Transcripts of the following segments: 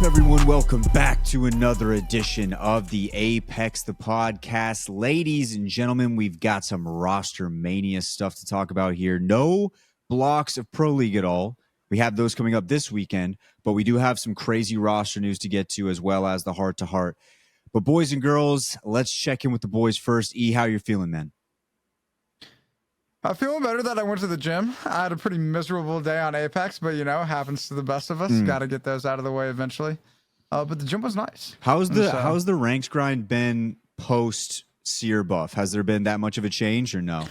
Everyone, welcome back to another edition of the Apex, the podcast. Ladies and gentlemen, we've got some roster mania stuff to talk about here. No blocks of Pro League at all. We have those coming up this weekend, but we do have some crazy roster news to get to, as well as the heart-to-heart. But boys and girls, let's check in with the boys first. E, how you feeling, man? I'm feeling better that I went to the gym. I had a pretty miserable day on Apex, but happens to the best of us. Got to get those out of the way eventually. But the gym was nice. How's the ranks grind been post Seer buff? Has there been that much of a change or no?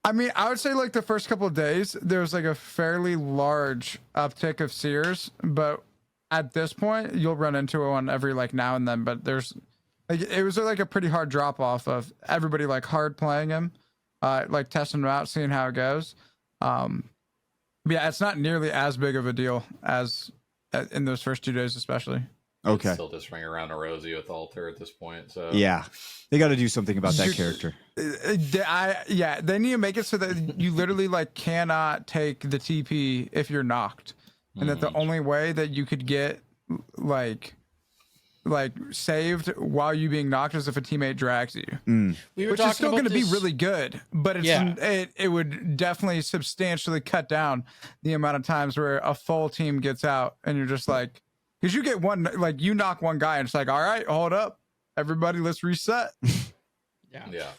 I mean, I would say like the first couple of days, there was like a fairly large uptick of Seers, but at this point, you'll run into one every like now and then. But there's like it was like a pretty hard drop off of everybody like hard playing him. Like testing them out, seeing how it goes. Yeah, it's not nearly as big of a deal as in those first 2 days, especially. Okay. It's still just ring around a rosy with Alter at this point. So yeah, they got to do something about that character. They need to make it so that you literally like cannot take the TP if you're knocked, and that the only way that you could get like saved while you being knocked is if a teammate drags you. Which is still going to be really good, but it would definitely substantially cut down the amount of times where a full team gets out and you're just like, because you get one, like you knock one guy and it's like, all right, hold up, everybody, let's reset. Yeah.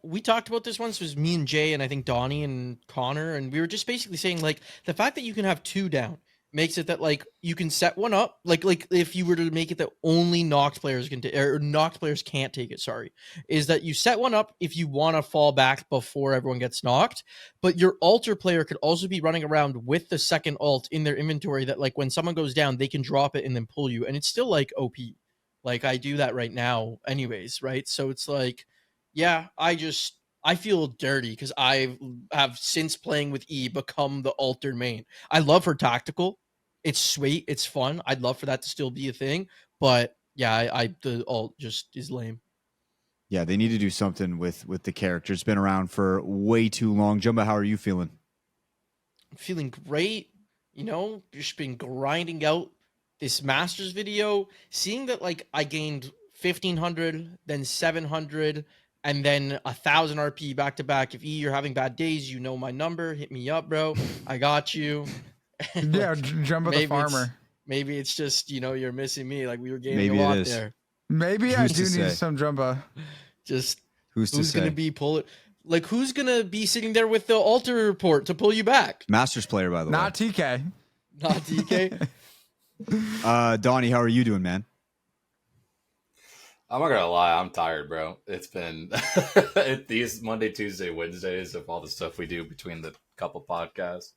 We talked about this once. It was me and Jay and I think Donnie and Connor, and we were just basically saying like the fact that you can have two down makes it that like you can set one up like if you were to make it that only knocked players can or knocked players can't take it, is that you set one up if you want to fall back before everyone gets knocked, but your alter player could also be running around with the second ult in their inventory that like when someone goes down they can drop it and then pull you, and it's still like OP. Like I do that right now anyways, right? So it's like, yeah, I feel dirty because I have, since playing with E, become the altered main. I love her tactical. It's sweet. It's fun. I'd love for that to still be a thing. But yeah, the alt just is lame. Yeah, they need to do something with the character. It's been around for way too long. Jumbo, how are you feeling? I'm feeling great. Just been grinding out this Masters video, seeing that like I gained 1,500, then 700, and then 1,000 RP back to back. If you're having bad days, you know my number. Hit me up, bro. I got you. Yeah, Jumbo the farmer. Maybe it's just you're missing me. Like we were gaining a lot there. Maybe I do need some Jumbo. Just who's gonna be pulling? Like who's gonna be sitting there with the alter report to pull you back? Masters player, by the way. Not TK. Not TK. Donnie, how are you doing, man? I'm not gonna lie, I'm tired, bro. It's been these Monday, Tuesday, Wednesdays of all the stuff we do between the couple podcasts.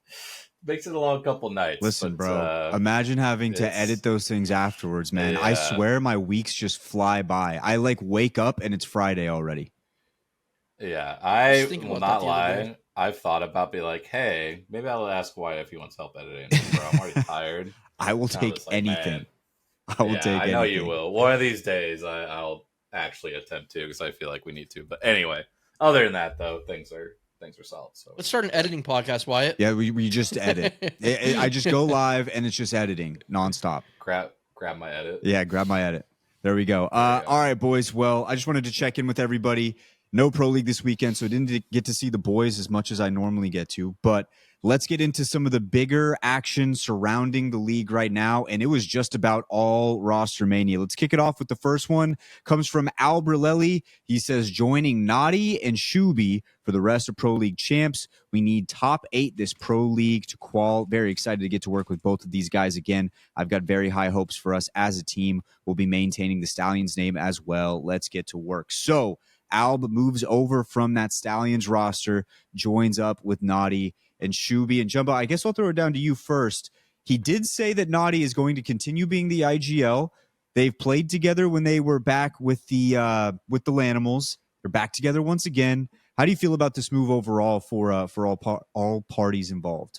Makes it a long couple nights. Listen, bro, imagine having to edit those things afterwards, man. Yeah. I swear my weeks just fly by. I like wake up and it's Friday already. Yeah, I will not lie. I've thought about being like, hey, maybe I'll ask Wyatt if he wants help editing. Bro, I'm already tired. I will take anything. I will take anything. I know you will. One of these days, I'll actually attempt to because I feel like we need to. But anyway, other than that, though, things are solid. So let's start an editing podcast, Wyatt. Yeah, we just edit. I just go live and it's just editing nonstop. Grab my edit. Yeah, grab my edit. There we go. All right, boys. Well, I just wanted to check in with everybody. No Pro League this weekend, so I didn't get to see the boys as much as I normally get to. But let's get into some of the bigger action surrounding the league right now. And it was just about all roster mania. Let's kick it off with the first one. Comes from Albralelie. He says, joining Naughty and Shuby for the rest of Pro League champs. We need top 8 this Pro League to qual. Very excited to get to work with both of these guys again. I've got very high hopes for us as a team. We'll be maintaining the Stallions name as well. Let's get to work. So Alb moves over from that Stallions roster, joins up with Naughty and Shuby. And Jumbo, I guess I'll throw it down to you first. He did say that Naughty is going to continue being the IGL. They've played together when they were back with the Lanimals. They're back together once again. How do you feel about this move overall for all parties involved?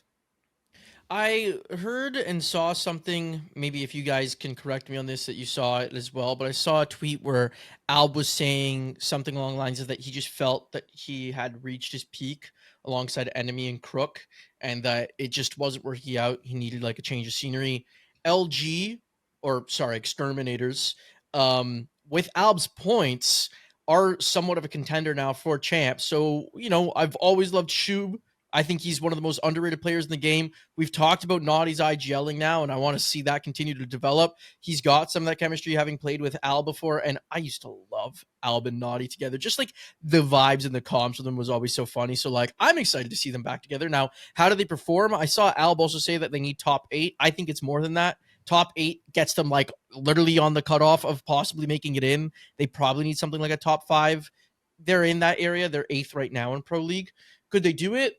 I heard and saw something, maybe if you guys can correct me on this, that you saw it as well, but I saw a tweet where Alb was saying something along the lines of that he just felt that he had reached his peak alongside Enemy and Crook, and that it just wasn't working out. He needed like a change of scenery. LG exterminators, with Alb's points, are somewhat of a contender now for champ. So, I've always loved Shub. I think he's one of the most underrated players in the game. We've talked about Naughty's IGLing now, and I want to see that continue to develop. He's got some of that chemistry, having played with Al before, and I used to love Alb and Naughty together. Just like the vibes and the comms with them was always so funny. So, like, I'm excited to see them back together. Now, how do they perform? I saw Alb also say that they need top 8. I think it's more than that. Top 8 gets them like literally on the cutoff of possibly making it in. They probably need something like a top 5. They're in that area. They're 8th right now in Pro League. Could they do it?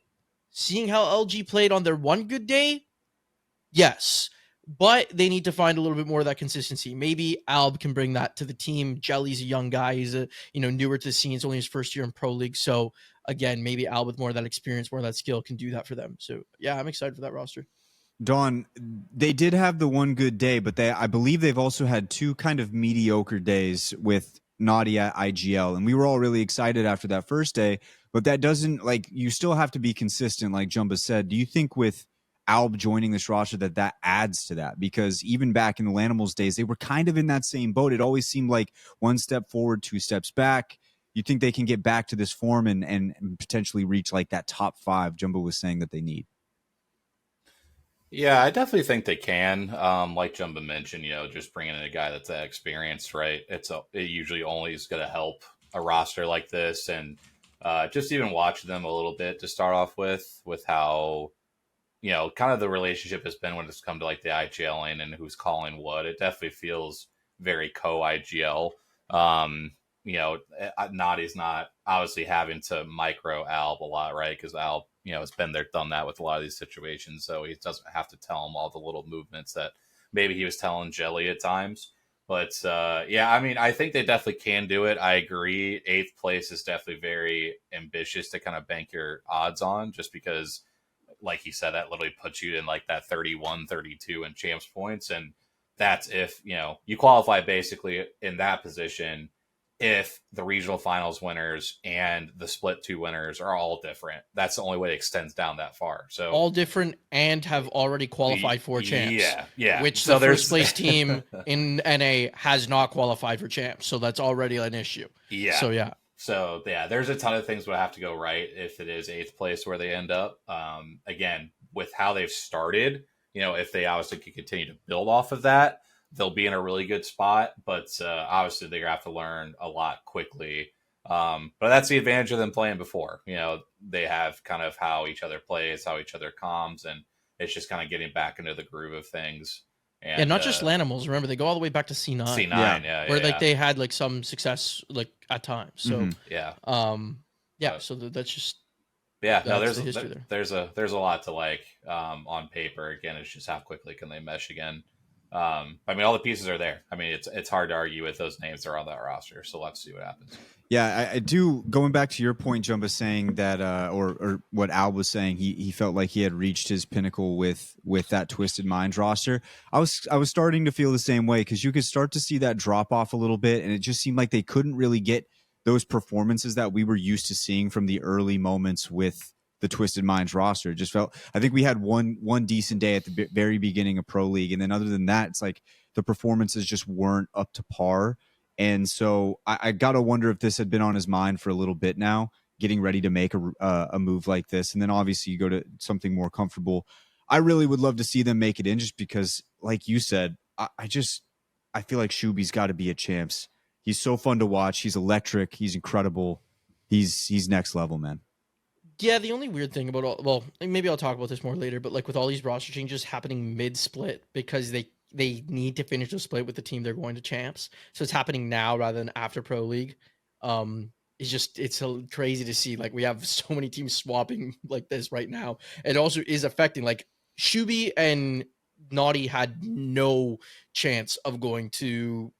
Seeing how LG played on their one good day, yes. But they need to find a little bit more of that consistency. Maybe Alb can bring that to the team. Jelly's a young guy. He's newer to the scene. It's only his first year in Pro League. So again, maybe Alb with more of that experience, more of that skill can do that for them. So yeah, I'm excited for that roster. Dawn, they did have the one good day, but I believe they've also had 2 kind of mediocre days with Naughty at IGL. And we were all really excited after that first day, but that doesn't, like, you still have to be consistent, like Jumba said. Do you think with Alb joining this roster that adds to that? Because even back in the Lanimals days, they were kind of in that same boat. It always seemed like 1 step forward, 2 steps back. You think they can get back to this form and potentially reach like that top 5 Jumba was saying that they need? Yeah, I definitely think they can. Like Jumba mentioned, just bringing in a guy that's that experienced, right? It usually only is going to help a roster like this, and just even watch them a little bit to start off with how kind of the relationship has been when it's come to like the IGLing and who's calling what. It definitely feels very co-IGL. Naughty's not obviously having to micro Alb a lot, right? Because Alb, has been there, done that with a lot of these situations. So he doesn't have to tell him all the little movements that maybe he was telling Jelly at times. But I think they definitely can do it. I agree. 8th place is definitely very ambitious to kind of bank your odds on, just because, like he said, that literally puts you in like that 31, 32 in champs points. And that's if, you qualify basically in that position if the regional finals winners and the split 2 winners are all different. That's the only way it extends down that far. So all different and have already qualified for champs. Yeah. Which the first place team in NA has not qualified for champs. So that's already an issue. Yeah. So there's a ton of things that have to go right if it is 8th place where they end up. Again, with how they've started, if they obviously can continue to build off of that, they'll be in a really good spot, but obviously they're going to have to learn a lot quickly. But that's the advantage of them playing before. They have kind of how each other plays, how each other comms, and it's just kind of getting back into the groove of things. And not just Lanimals. Remember, they go all the way back to C9. C9, where they had like some success like at times. So so that's just there's the history there's a lot to like on paper. Again, it's just how quickly can they mesh again. All the pieces are there. It's hard to argue with those names that are on that roster. So let's see what happens. Yeah, I do. Going back to your point, Jumba, saying that, or what Al was saying, he felt like he had reached his pinnacle with that Twisted Minds roster. I was starting to feel the same way, because you could start to see that drop off a little bit, and it just seemed like they couldn't really get those performances that we were used to seeing from the early moments with the Twisted Minds roster. It just felt, I think we had one decent day at the very beginning of Pro League, and then other than that, it's like the performances just weren't up to par. And so I got to wonder if this had been on his mind for a little bit now, getting ready to make a move like this. And then obviously you go to something more comfortable. I really would love to see them make it in, just because, like you said, I feel like Shuby's got to be a champs. He's so fun to watch. He's electric. He's incredible. He's next level, man. Yeah, the only weird thing about maybe I'll talk about this more later, but like with all these roster changes happening mid-split, because they need to finish the split with the team they're going to champs. So it's happening now rather than after Pro League. It's so crazy to see. Like, we have so many teams swapping like this right now. It also is affecting, like, Shuby and Naughty had no chance of going to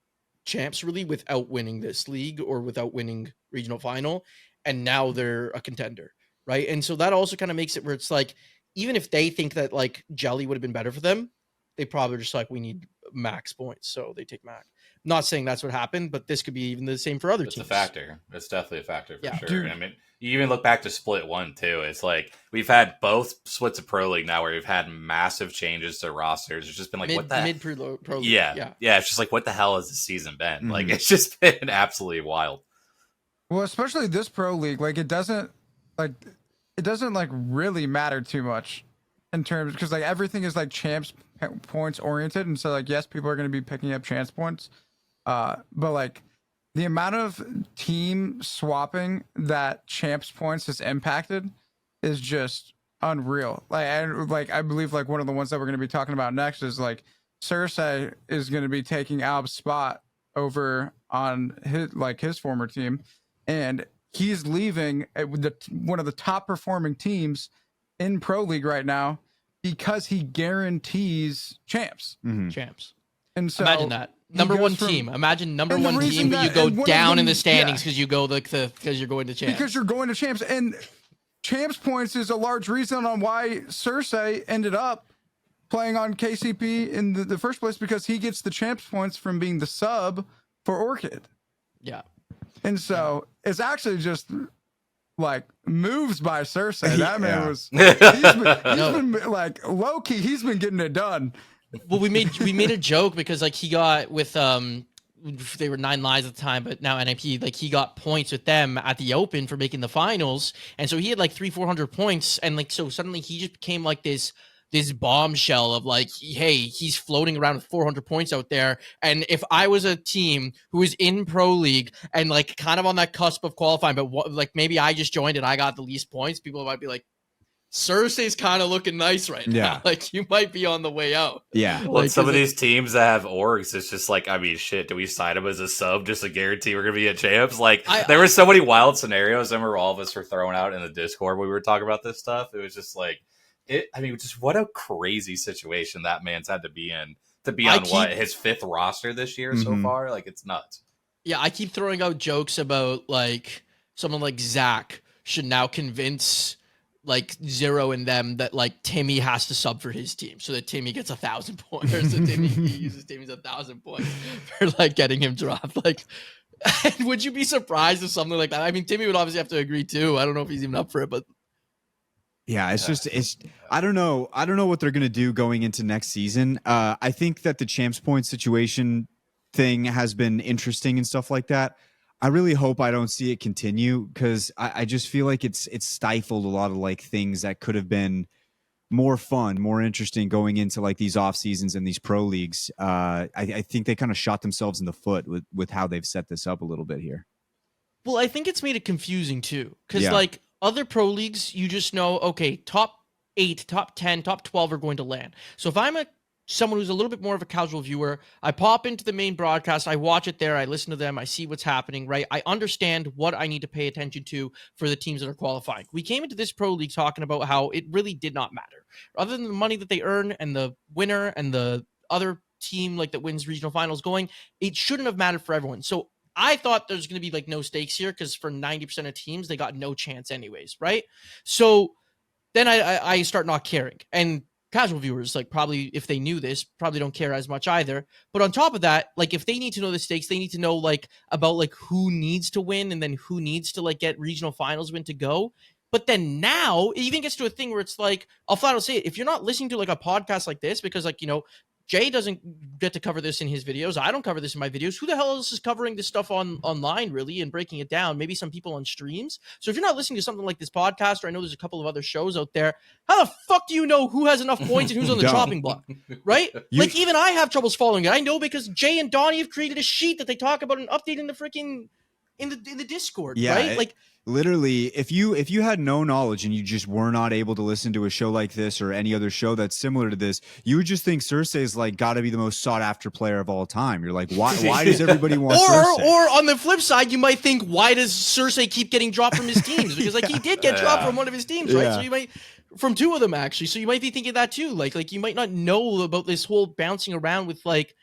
champs really without winning this league or without winning regional final. And now they're a contender, right? And so that also kind of makes it where it's like, even if they think that like Jelly would have been better for them, they probably just like, we need max points, so they take Mac. Not saying that's what happened, but this could be even the same for other It's teams. a factor. It's definitely a factor for sure. Dude. I mean, you even look back to Split 1 too. It's like we've had both splits of Pro League now where we've had massive changes to rosters. It's just been like, what the mid pro league. yeah. It's just like, what the hell has the season been? Like, Mhm. it's just been absolutely wild. Well, especially this pro league, like it doesn't like really matter too much in terms, because like everything is like champs points oriented, and so like yes, people are going to be picking up chance points, but like the amount of team swapping that champs points has impacted is just unreal. I believe like one of the ones that we're going to be talking about next is like Sirsay is going to be taking Alb's spot over on his former team, and he's leaving one of the top performing teams in Pro League right now because he guarantees champs. Mhm. Champs. And so Imagine that. Number one team. Imagine number and the one reason team, but you that- go and one of down in them- the standings yeah. because you go because you're going to champs. Because you're going to champs, and champs points is a large reason on why Sirsay ended up playing on KCP in the first place, because he gets the champs points from being the sub for Orchid. Yeah. And so it's actually just like moves by Sirsay. That man Yeah. was he's been like low key, he's been getting it done. Well, we made a joke because like he got with they were 9 lives at the time, but now NIP, like he got points with them at the Open for making the finals, and so he had like 300-400 points, and like so suddenly he just became like this bombshell of like, hey, he's floating around with 400 points out there, and if I was a team who was in Pro League and like kind of on that cusp of qualifying, but like maybe I just joined and I got the least points, people might be like, Sirsay's kind of looking nice right now. Yeah. Like you might be on the way out. Yeah. Well, Like, some of is it- these teams that have orgs, it's just like, I mean, shit, do we sign him as a sub just to guarantee we're going to be at champs? Like, there were so many wild scenarios. I remember all of us were throwing out in the Discord when we were talking about this stuff. It was just like, just what a crazy situation that man's had to be in to be on his 5th roster this year so Mhm. far. Like, it's nuts. Yeah, I keep throwing out jokes about like someone like Zach should now convince like Zero and them that like Timmy has to sub for his team so that Timmy gets 1,000 points, or so Timmy uses Timmy's 1,000 points for like getting him dropped. Like, would you be surprised if something like that? I mean, Timmy would obviously have to agree too. I don't know if he's even up for it, but Yeah, it's I don't know what they're gonna do going into next season. I think that the champs point situation thing has been interesting and stuff like that. I really hope I don't see it continue, because I just feel like it's stifled a lot of like things that could have been more fun, more interesting going into like these off seasons and these pro leagues. I think they kind of shot themselves in the foot with how they've set this up a little bit here. well, I think it's made it confusing too, because Yeah. like other pro leagues, you just know, okay, top 8, top 10, top 12 are going to land. So if I'm someone who's a little bit more of a casual viewer, I pop into the main broadcast, I watch it there, I listen to them, I see what's happening, right? I understand what I need to pay attention to for the teams that are qualifying. We came into this pro league talking about how it really did not matter. Other than the money that they earn and the winner and the other team like that wins regional finals going, it shouldn't have mattered for everyone. So I thought there's going to be like no stakes here, because for 90% of teams, they got no chance anyways, right? So then I start not caring. And casual viewers, like probably if they knew this, probably don't care as much either. But on top of that, like if they need to know the stakes, they need to know like about like who needs to win and then who needs to like get regional finals win to go. But then now it even gets to a thing where it's like, I'll flat out say it, if you're not listening to like a podcast like this, because like, you know, Jay doesn't get to cover this in his videos. I don't cover this in my videos. Who the hell else is covering this stuff online, really, and breaking it down? Maybe some people on streams. So if you're not listening to something like this podcast, or I know there's a couple of other shows out there, how the fuck do you know who has enough points and who's on the Don't. chopping block, right? Like even I have troubles following it. I know because Jay and Donnie have created a sheet that they talk about and update in the freaking in the Discord, Yeah, right? Like literally, if you had no knowledge and you just were not able to listen to a show like this or any other show that's similar to this, you would just think Sirsay's like got to be the most sought after player of all time. You're like, why does everybody want Sirsay? Or on the flip side, you might think, why does Sirsay keep getting dropped from his teams? Because like he did get dropped from one of his teams, right? Yeah. So you might from 2 of them actually. So you might be thinking that too. Like you might not know about this whole bouncing around with like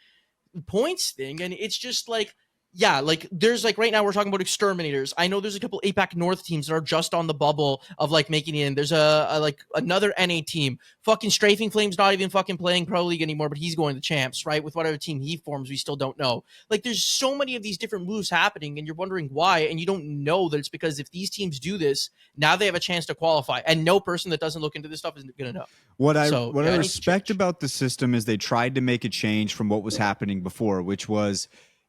points thing, and it's just like yeah, like there's like right now we're talking about exterminators. I know there's a couple APAC North teams that are just on the bubble of like making it in. There's a like another NA team. Fucking Strafing Flame's not even fucking playing Pro League anymore, but he's going to champs, right? With whatever team he forms, we still don't know. Like there's so many of these different moves happening, and you're wondering why, and you don't know that it's because if these teams do this, now they have a chance to qualify, and no person that doesn't look into this stuff is gonna know. What I So, what yeah, I it needs to respect change. about the system is they tried to make a change from what was happening before, which was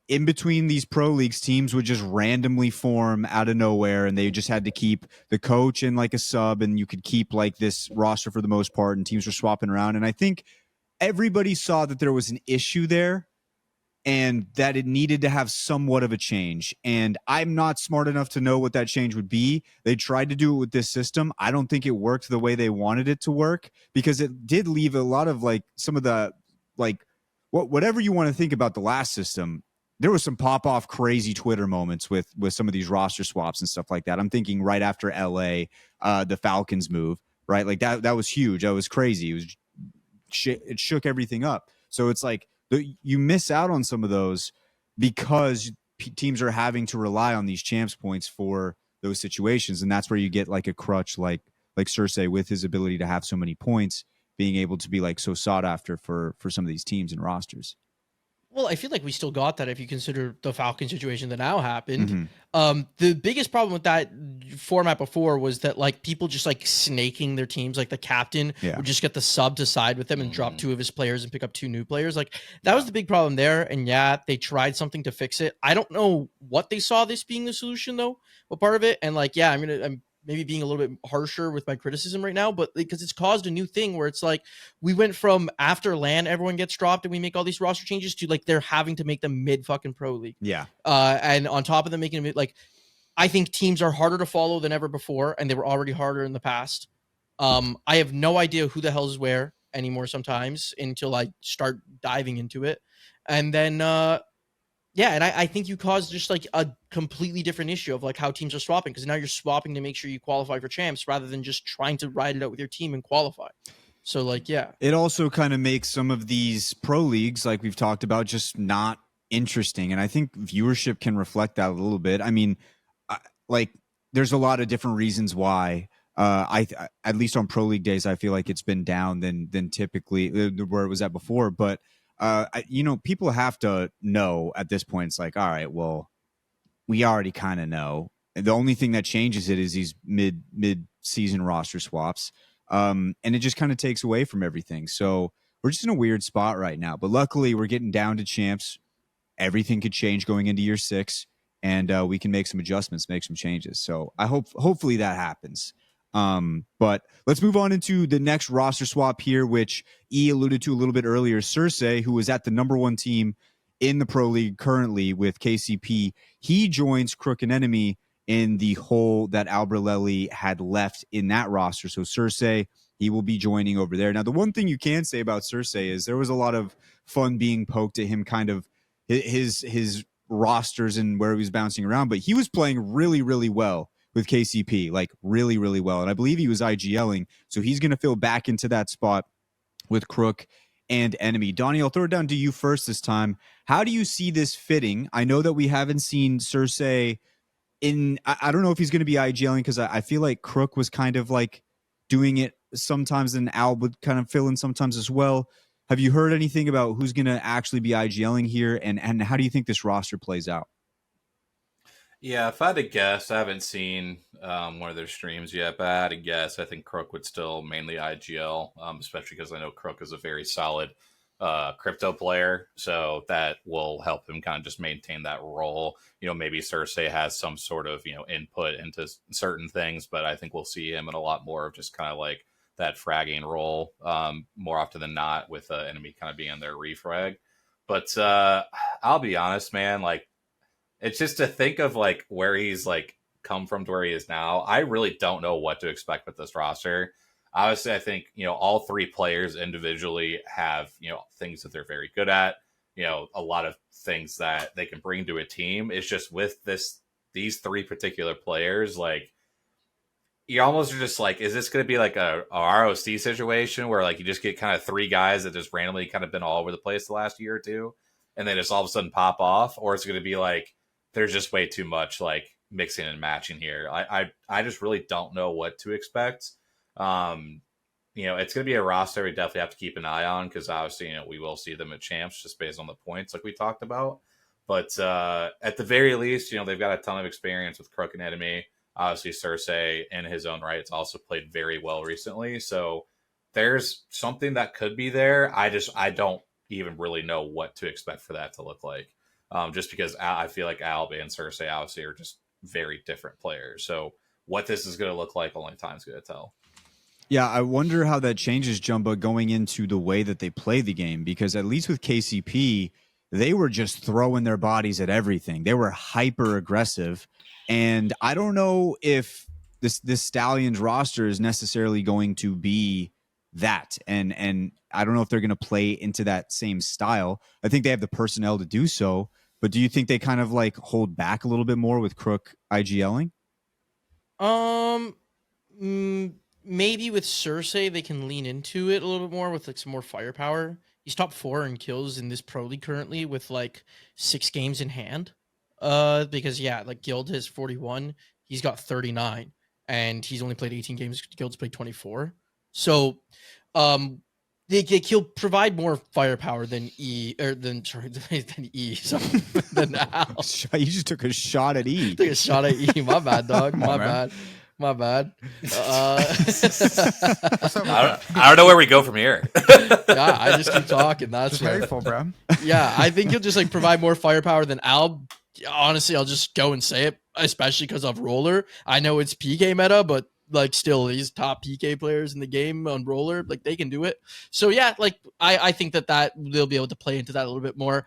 in between these pro leagues, teams would just randomly form out of nowhere, and they just had to keep the coach and like a sub, and you could keep like this roster for the most part, and teams were swapping around. And I think everybody saw that there was an issue there and that it needed to have somewhat of a change. And I'm not smart enough to know what that change would be. They tried to do it with this system. I don't think it worked the way they wanted it to work, because it did leave a lot of like some of the like whatever you want to think about the last system. There was some pop off crazy Twitter moments with some of these roster swaps and stuff like that. I'm thinking right after LA, the Falcons move, right? Like that was huge. That was crazy. It was it shook everything up. So it's like you miss out on some of those because teams are having to rely on these champs points for those situations, and that's where you get like a crutch like Sirsay with his ability to have so many points, being able to be like so sought after for some of these teams and rosters. Well, I feel like we still got that if you consider the Falcon situation that now happened. Mm-hmm. The biggest problem with that format before was that like people just like snaking their teams, like the captain would just get the sub to side with them and drop two of his players and pick up two new players. Like that was the big problem there. And yeah, they tried something to fix it. I don't know what they saw this being the solution though, what part of it. And like, yeah, I'm maybe being a little bit harsher with my criticism right now, but because it's caused a new thing where it's like we went from after LAN everyone gets dropped and we make all these roster changes to like they're having to make them mid fucking pro league. Yeah. And on top of them making it like I think teams are harder to follow than ever before, and they were already harder in the past. I have no idea who the hell is where anymore sometimes until I start diving into it. And then yeah, and I think you caused just like a completely different issue of like how teams are swapping, because now you're swapping to make sure you qualify for champs rather than just trying to ride it out with your team and qualify. So like, yeah, it also kind of makes some of these pro leagues, like we've talked about, just not interesting. And I think viewership can reflect that a little bit. I mean, like there's a lot of different reasons why. I at least on pro league days, I feel like it's been down than typically where it was at before. But people have to know at this point. It's like, all right, well, we already kind of know. The only thing that changes it is these mid season roster swaps, and it just kind of takes away from everything. So we're just in a weird spot right now. But luckily, we're getting down to champs. Everything could change going into year 6, and we can make some adjustments, make some changes. So hopefully that happens. But let's move on into the next roster swap here, which E alluded to a little bit earlier. Sirsay, who is at the number 1 team in the pro league currently with KCP, he joins Crook and Enemy in the hole that Albralelie had left in that roster. So Sirsay, he will be joining over there. Now, the one thing you can say about Sirsay is there was a lot of fun being poked at him, kind of his rosters and where he was bouncing around, but he was playing really, really well with KCP, like really, really well. And I believe he was IGLing. So he's going to fill back into that spot with Crook and Enemy. Donnie, I'll throw it down to you first this time. How do you see this fitting? I know that we haven't seen Sirsay I don't know if he's going to be IGLing, because I feel like Crook was kind of like doing it sometimes, and Al would kind of fill in sometimes as well. Have you heard anything about who's going to actually be IGLing here, and how do you think this roster plays out? Yeah, if I had to guess, I haven't seen one of their streams yet, but I had to guess, I think Crook would still mainly IGL, especially because I know Crook is a very solid crypto player, so that will help him kind of just maintain that role. Maybe Sirsay has some sort of input into certain things, but I think we'll see him in a lot more of just kind of like that fragging role more often than not, with Enemy kind of being their refrag. But I'll be honest, man, like it's just to think of like where he's like come from to where he is now. I really don't know what to expect with this roster. Obviously, I think, all 3 players individually have, things that they're very good at, a lot of things that they can bring to a team. It's just with these 3 particular players, like you almost are just like, is this going to be like a ROC situation where like you just get kind of 3 guys that just randomly kind of been all over the place the last year or two? and then just all of a sudden pop off, or it's going to be like there's just way too much like mixing and matching here. I just really don't know what to expect. It's going to be a roster we definitely have to keep an eye on, because obviously, we will see them at champs just based on the points like we talked about. But at the very least, they've got a ton of experience with Crook and Enemy. Obviously, Sirsay in his own right has also played very well recently. So there's something that could be there. I don't even really know what to expect for that to look like. Just because I feel like Alb and Sirsay obviously are just very different players. So what this is going to look like, only time's going to tell. Yeah, I wonder how that changes, Jumba, going into the way that they play the game, because at least with KCP, they were just throwing their bodies at everything. They were hyper aggressive, and I don't know if this Stallions roster is necessarily going to be that, and I don't know if they're going to play into that same style. I think they have the personnel to do so, but do you think they kind of like hold back a little bit more with Crook IGLing? Maybe with Sirsay, they can lean into it a little bit more with like some more firepower. He's top 4 in kills in this pro league currently with like 6 games in hand. Because like Guild has 41, he's got 39, and he's only played 18 games. Guild's played 24. So, he'll provide more firepower than than E. So than Al. You just took a shot at E. Took a shot at E. My bad, dog. My bad. I don't know where we go from here. Yeah, I just keep talking. That's painful, bro. Yeah, I think he'll just like provide more firepower than Al. Honestly, I'll just go and say it, especially because of Roller. I know it's PK meta, but like still, these top PK players in the game on Roller, like they can do it. So yeah, like I think that they'll be able to play into that a little bit more.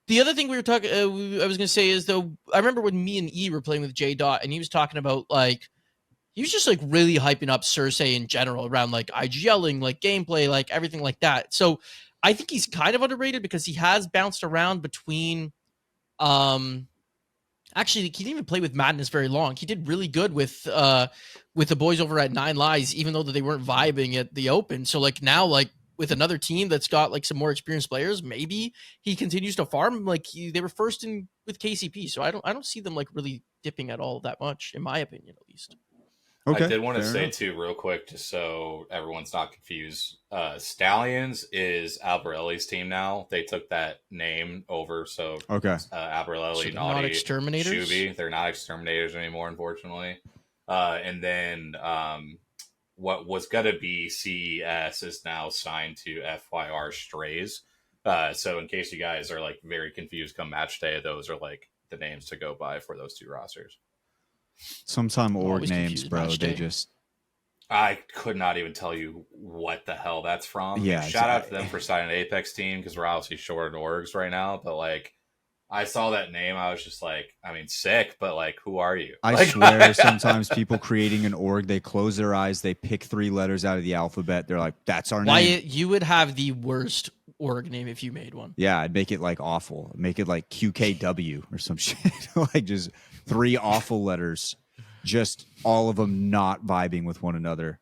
The other thing we were talking, I was going to say is, though, I remember when me and E were playing with J Dot, and he was talking about like, he was just like really hyping up Sirsay in general around like IGLing, like gameplay, like everything like that. So I think he's kind of underrated because he has bounced around between, actually, he didn't even play with Madness very long. He did really good with the boys over at Nine Lives, even though they weren't vibing at the Open. So like now, like, with another team that's got like some more experienced players, maybe he continues to farm. Like they were first in with KCP, so I don't see them like really dipping at all that much, in my opinion, at least. Okay, I did want to say too, real quick, just so everyone's not confused. Stallions is Albralelie's team now. They took that name over, so Albralelie, so not exterminators. Shuby, they're not exterminators anymore, unfortunately. And then what was going to be CES is now signed to FYR Strays. So in case you guys are like very confused come match day, those are like the names to go by for those two rosters. Sometime org names, bro. They just... I could not even tell you what the hell that's from. Yeah. Shout out to them for signing an Apex team, because we're obviously short in orgs right now. But like, I saw that name, I was just like, I mean, sick, but like, who are you? I swear, sometimes people creating an org, they close their eyes, they pick 3 letters out of the alphabet. They're like, that's our name. Wyatt, you would have the worst org name if you made one. Yeah, I'd make it like awful. Make it like QKW or some shit. Like just 3 awful letters. Just all of them not vibing with one another.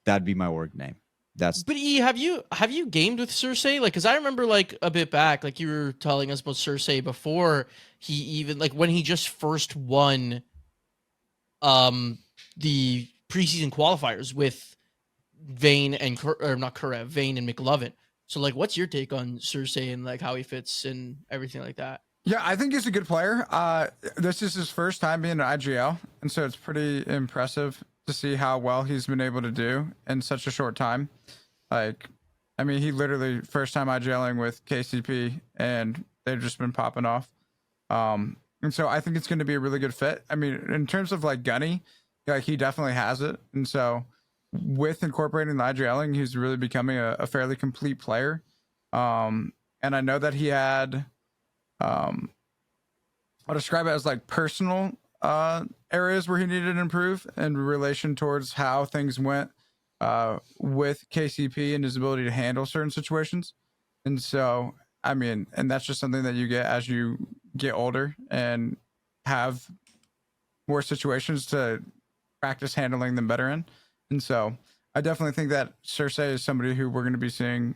That'd be my org name. But E, have you gamed with Sirsay? Like, because I remember like a bit back, like you were telling us about Sirsay before he even like when he just first won the preseason qualifiers with Vayne and Vayne and McLovin. So like, what's your take on Sirsay and like how he fits and everything like that? Yeah, I think he's a good player. This is his first time being an IGL, and so it's pretty impressive to see how well he's been able to do in such a short time. Like, I mean, he literally first time IGLing with KCP, and they've just been popping off. And so I think it's going to be a really good fit. I mean, in terms of like Gunny, like he definitely has it, and so with incorporating the IGLing, he's really becoming a fairly complete player. And I know that he had, I'll describe it as like personal areas where he needed to improve in relation towards how things went with KCP and his ability to handle certain situations. And so, I mean, and that's just something that you get as you get older and have more situations to practice handling them better in. And so I definitely think that Sirsay is somebody who we're going to be seeing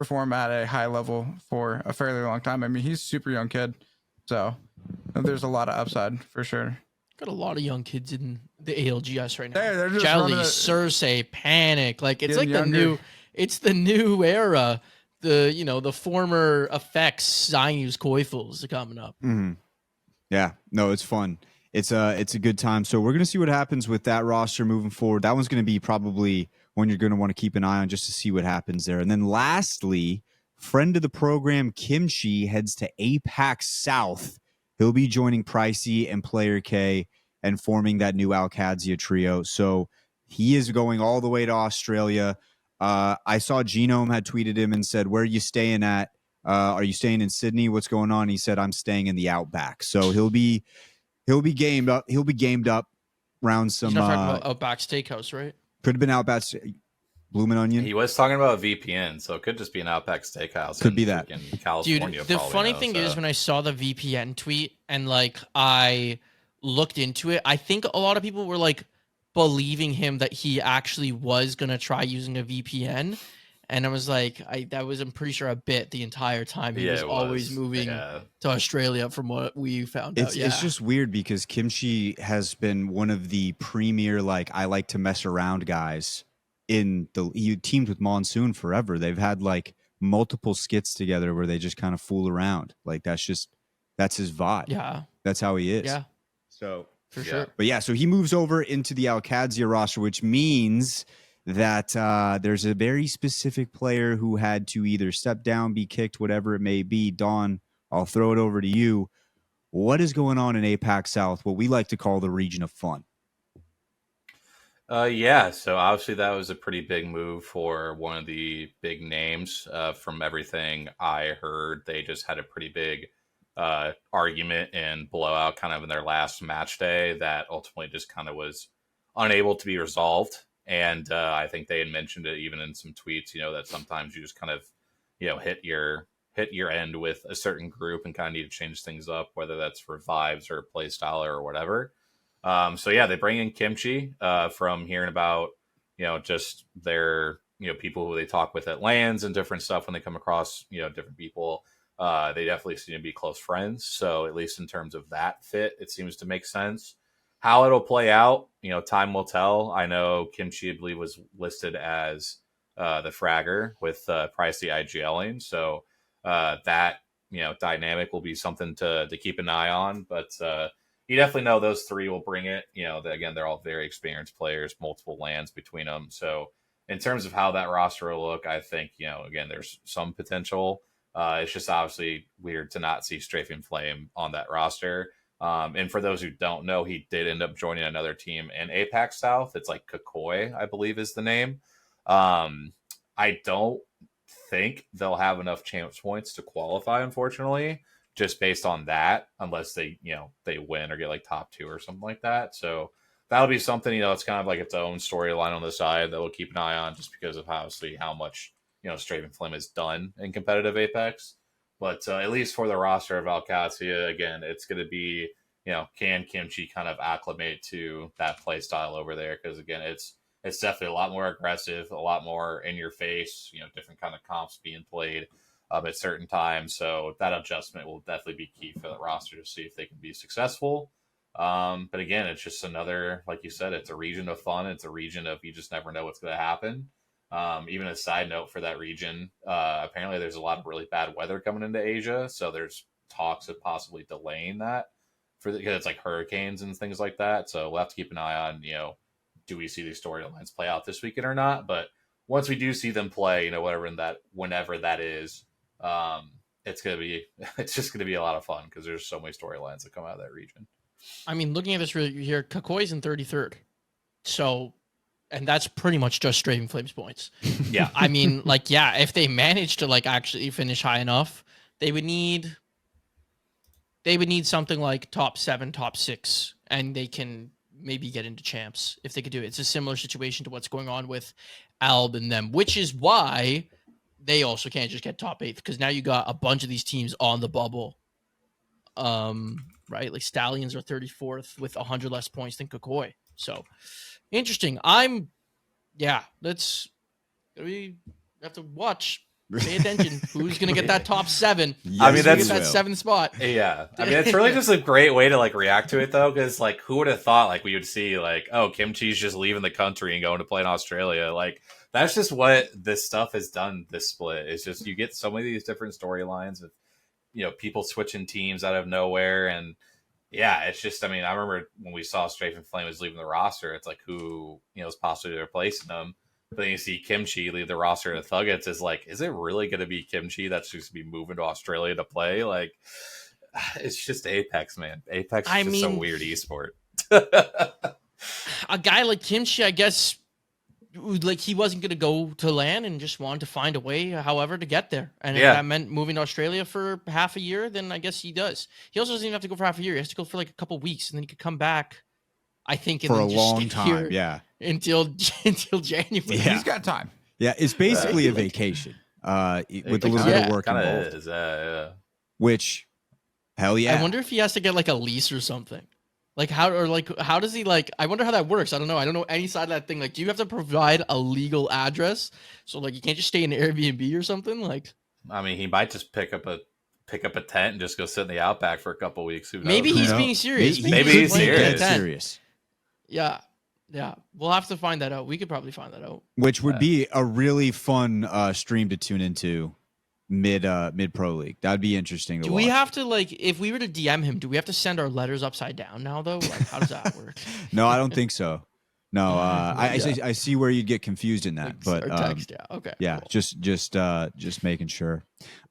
perform at a high level for a fairly long time. I mean, he's a super young kid, so there's a lot of upside for sure. Got a lot of young kids in the ALGS right now. They're just Jelly, running Sirsay, Panic. Like it's like getting the younger. it's the new era. The former effects Zinus Koifels are coming up. Mhm. Yeah, no, it's fun. It's a good time. So we're gonna see what happens with that roster moving forward. That one's gonna be probably one you're gonna want to keep an eye on just to see what happens there. And then lastly, friend of the program Kimchi heads to APAC South. He'll be joining Pricey and Player K and forming that new AlQadsiah trio. So he is going all the way to Australia. I saw Genome had tweeted him and said, "Where are you staying at? Are you staying in Sydney? What's going on?" He said, "I'm staying in the Outback." So he'll be gamed up. He'll be gamed up around some. He's not talking about Outback Steakhouse, right? Could have been Outback Bloomin' Onion. He was talking about a VPN, so it could just be an Outback Steakhouse. Could be that. California. Dude, the funny thing is when I saw the VPN tweet and like I looked into it, I think a lot of people were like believing him that he actually was gonna try using a VPN. And I was like, I'm pretty sure a bit the entire time. He was always moving to Australia from what we found out. It's just weird because Kimchi has been one of the premier, like, I like to mess around guys he teamed with Monsoon forever. They've had like multiple skits together where they just kind of fool around. Like that's his vibe. Yeah. That's how he is. Yeah. So for sure. But yeah, so he moves over into the AlQadsiah roster, which means that there's a very specific player who had to either step down, be kicked, whatever it may be. Dawn, I'll throw it over to you. What is going on in APAC South, what we like to call the region of fun? So obviously that was a pretty big move for one of the big names. From everything I heard, they just had a pretty big argument and blowout kind of in their last match day that ultimately just kind of was unable to be resolved. And I think they had mentioned it even in some tweets, that sometimes you just kind of, hit your end with a certain group and kind of need to change things up, whether that's for vibes or play style or whatever. They bring in Kimchi from hearing about, just their, people who they talk with at LANs and different stuff when they come across, different people. They definitely seem to be close friends. So at least in terms of that fit, it seems to make sense. How it'll play out, time will tell. I know Kimchi, I believe, was listed as the fragger with Pricey IGLing. So that, dynamic will be something to keep an eye on. But you definitely know those three will bring it. Again, they're all very experienced players, multiple lands between them. So in terms of how that roster will look, I think, again, there's some potential. It's just obviously weird to not see Strafing Flame on that roster. And for those who don't know, he did end up joining another team in APAC South. It's like Kakoi, I believe is the name. I don't think they'll have enough chance points to qualify, unfortunately, just based on that, unless they win or get like top 2 or something like that. So that'll be something, it's kind of like its own storyline on the side that we'll keep an eye on just because of obviously how much, Strafing Flame has done in competitive Apex. But at least for the roster of AlQadsiah, again, it's going to be, can Kimchi kind of acclimate to that play style over there? Because, again, it's definitely a lot more aggressive, a lot more in your face, different kind of comps being played at certain times. So that adjustment will definitely be key for the roster to see if they can be successful. But again, it's just another, like you said, it's a region of fun. It's a region of you just never know what's going to happen. Even a side note for that region, apparently there's a lot of really bad weather coming into Asia. So there's talks of possibly delaying that because it's like hurricanes and things like that. So we'll have to keep an eye on, do we see these storylines play out this weekend or not? But once we do see them play, whenever that is, it's just going to be a lot of fun because there's so many storylines that come out of that region. I mean, looking at this right here, Kakoi's in 33rd. So, and that's pretty much just Strafing Flames points. Yeah. I mean, if they manage to actually finish high enough, they would need something like top 7, top 6, and they can maybe get into champs if they could do it. It's a similar situation to what's going on with Alb and them, which is why they also can't just get top 8 because now you got a bunch of these teams on the bubble. Right? Like Stallions are 34th with 100 less points than Kakoi. So interesting. We have to watch Pay attention. Who's gonna get that top 7? Yes, I mean, Who's gonna that's- get that 7th spot. Yeah, I mean, it's really just a great way to like react to it though, because like, who would have thought like we would see like, oh, Kimchi's just leaving the country and going to play in Australia? Like, that's just what this stuff has done. This split is just you get so many of these different storylines of people switching teams out of nowhere, and yeah, it's just I mean, I remember when we saw Strafe and Flame was leaving the roster, it's like who is possibly replacing them. But then you see Kimchi leave the roster to Thuggets. Is like, is it really going to be Kimchi that's just going to be moving to Australia to play? Like, it's just Apex, man. Apex is just a weird esport. A guy like Kimchi, I guess, like he wasn't going to go to LAN and just wanted to find a way, however, to get there. And if that meant moving to Australia for half a year, then I guess he does. He also doesn't even have to go for half a year. He has to go for like a couple weeks, and then he could come back, I think, for a long time. Yeah. Until January. Yeah. He's got time. Yeah, it's basically a vacation with a little bit of work involved. Is, which, hell yeah. I wonder if he has to get like a lease or something. Like how does he like? I wonder how that works. I don't know. I don't know any side of that thing. Like, do you have to provide a legal address? So like you can't just stay in an Airbnb or something. Like, I mean, he might just pick up a tent and just go sit in the outback for a couple weeks. Who knows? Maybe he's being serious. Maybe he's serious. Yeah. Yeah, we'll have to find that out. We could probably find that out. Which would be a really fun stream to tune into mid pro league. That'd be interesting to watch. Do we have to like if we were to DM him, do we have to send our letters upside down now though? Like how does that work? No, I don't think so. No, I see where you'd get confused in that, but text, yeah, okay, yeah, cool. just making sure.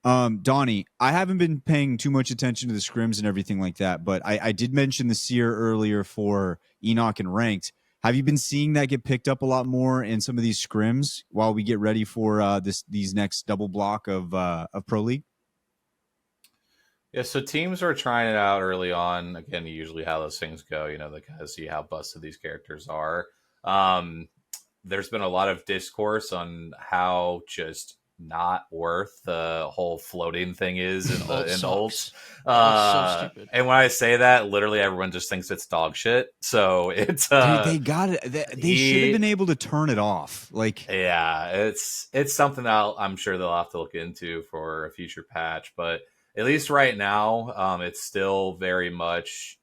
Donnie, I haven't been paying too much attention to the scrims and everything like that, but I did mention the Seer earlier for Enoch and Ranked. Have you been seeing that get picked up a lot more in some of these scrims while we get ready for these next double block of Pro League? Yeah, so teams are trying it out early on. Again, usually how those things go, they kind of see how busted these characters are. There's been a lot of discourse on how just not worth the whole floating thing is in ults. So stupid. And when I say that, literally everyone just thinks it's dog shit. So it's dude, they got it. They should have been able to turn it off. Like, yeah, it's something that I'm sure they'll have to look into for a future patch. But at least right now, it's still very much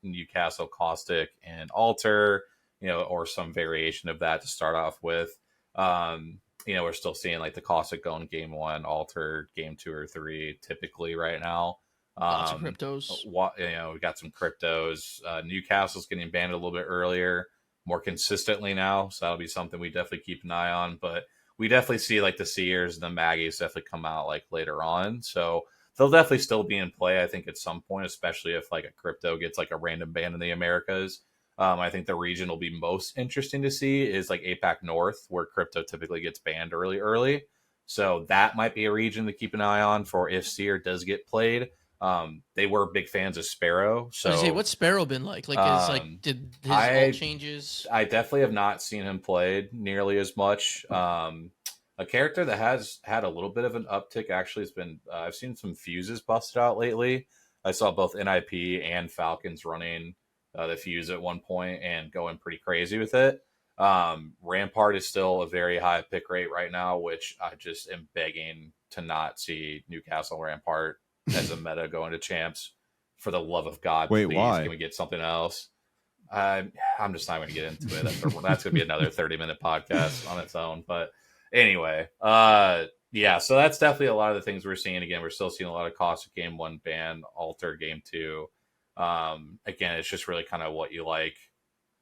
Newcastle Caustic and Alter, or some variation of that to start off with. We're still seeing like the Caustic going game 1, Alter game 2 or 3 typically right now. Lots of cryptos. We got some cryptos. Newcastle's getting banned a little bit earlier, more consistently now. So that'll be something we definitely keep an eye on. But we definitely see like the Seers and the Maggies definitely come out like later on. So they'll definitely still be in play, I think, at some point, especially if like a crypto gets like a random ban in the Americas. I think the region will be most interesting to see is like APAC North, where crypto typically gets banned early. So that might be a region to keep an eye on for if Seer does get played. They were big fans of Sparrow. So what's Sparrow been like? Like, did his ult changes? I definitely have not seen him played nearly as much. A character that has had a little bit of an uptick actually has been, I've seen some fuses busted out lately. I saw both NIP and Falcons running the fuse at one point and going pretty crazy with it. Rampart is still a very high pick rate right now, which I just am begging to not see Newcastle Rampart as a meta going to champs. For the love of God, wait, please, why? Can we get something else? I'm just not going to get into it. That's going to be another 30-minute podcast on its own. But anyway, yeah, so that's definitely a lot of the things we're seeing. Again, we're still seeing a lot of Caustic game 1 ban, Alter game 2. Again, it's just really kind of what you like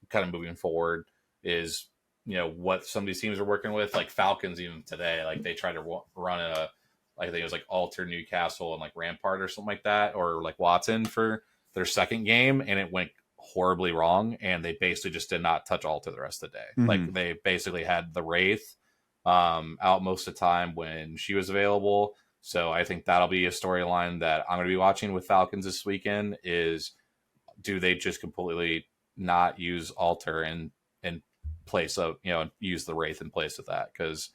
kind of moving forward is, what some of these teams are working with, like Falcons even today, like they tried to run I think it was like Alter Newcastle and like Rampart or something like that, or like Watson for their second game. And it went horribly wrong. And they basically just did not touch Alter the rest of the day. Mm-hmm. Like they basically had the Wraith out most of the time when she was available. So I think that'll be a storyline that I'm going to be watching with Falcons this weekend is, do they just completely not use Alter in place of, use the Wraith in place of that? Because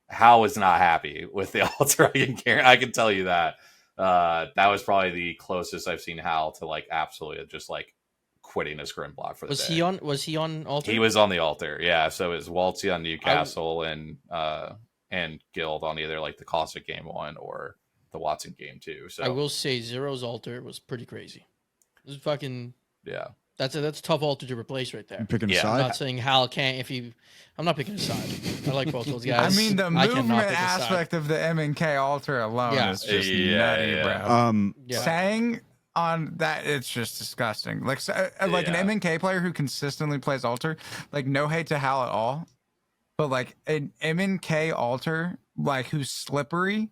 Hal is not happy with the Alter. I can tell you that. That was probably the closest I've seen Hal to like absolutely just like quitting a scrim block for the day. Was he on Alter? He was on the Alter, yeah. So it was Waltzy on Newcastle and and Guild on either like the Caustic game 1 or the Watson game 2. So I will say Zero's altar was pretty crazy. It was fucking. yeah. That's a tough altar to replace right there. You picking a Yeah. I'm side? not saying Hal can't if you. I'm not picking a side. I like both those guys. I mean, the I cannot movement pick a side. aspect of the M&K altar alone Yeah. is just Yeah, nutty, yeah. bro. Yeah. Saying on that, it's just disgusting. Like, like an Yeah. M&K player who consistently plays altar, like, no hate to Hal at all, but like an M&K altar, like, who's slippery,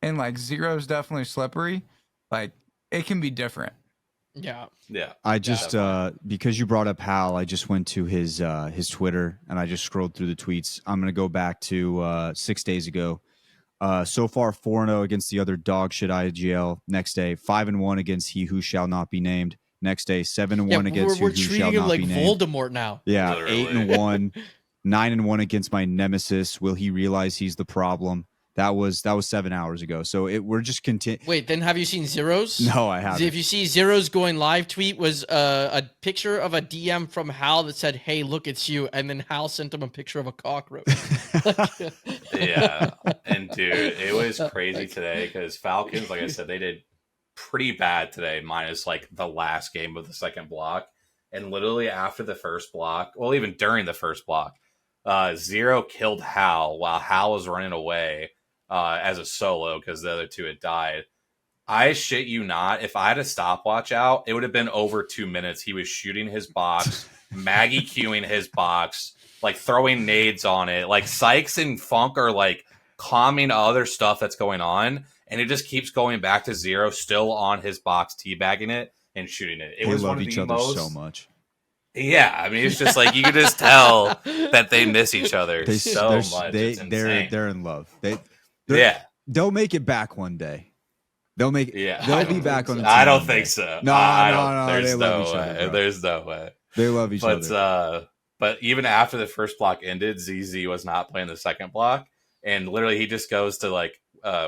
and like Zero's definitely slippery, like, it can be different. Yeah. Yeah. I just definitely. because you brought up Hal, I just went to his Twitter and I just scrolled through the tweets. I'm gonna go back to 6 days ago. So far 4-0 against the other dog shit IGL. Next day 5-1 against he who shall not be named. Next day 7-1 against we're who shall treating him not like be named. Voldemort now. Yeah, Literally. 8-1, 9-1 against my nemesis. Will he realize he's the problem? That was 7 hours ago. So we're just continuing. Wait, then have you seen Zero's? No, I haven't. If you see Zero's going live tweet was a picture of a DM from Hal that said, "Hey, look, it's you," and then Hal sent him a picture of a cockroach. Yeah. And dude, it was crazy today because Falcons, like I said, they did pretty bad today, minus like the last game of the second block. And literally after the first block, well, even during the first block, Zero killed Hal while Hal was running away as a solo because the other two had died. I shit you not, if I had a stopwatch out, it would have been over 2 minutes. He was shooting his box, Maggie queuing his box, like throwing nades on it. Like Sykes and Funk are like calming other stuff that's going on, and it just keeps going back to Zero, still on his box, teabagging it and shooting it. It They was love one of each the other most, so much. Yeah, I mean, it's just like you could just tell that they miss each other so much. It's insane. They're in love. Yeah. They'll make it back one day. They'll make. Yeah, They'll I be don't back think on. so. The I team don't one think day. so. No, I no, don't- no. There's They no love each way. other. Bro. There's no way. They love each other. But even after the first block ended, ZZ was not playing the second block, and literally he just goes to like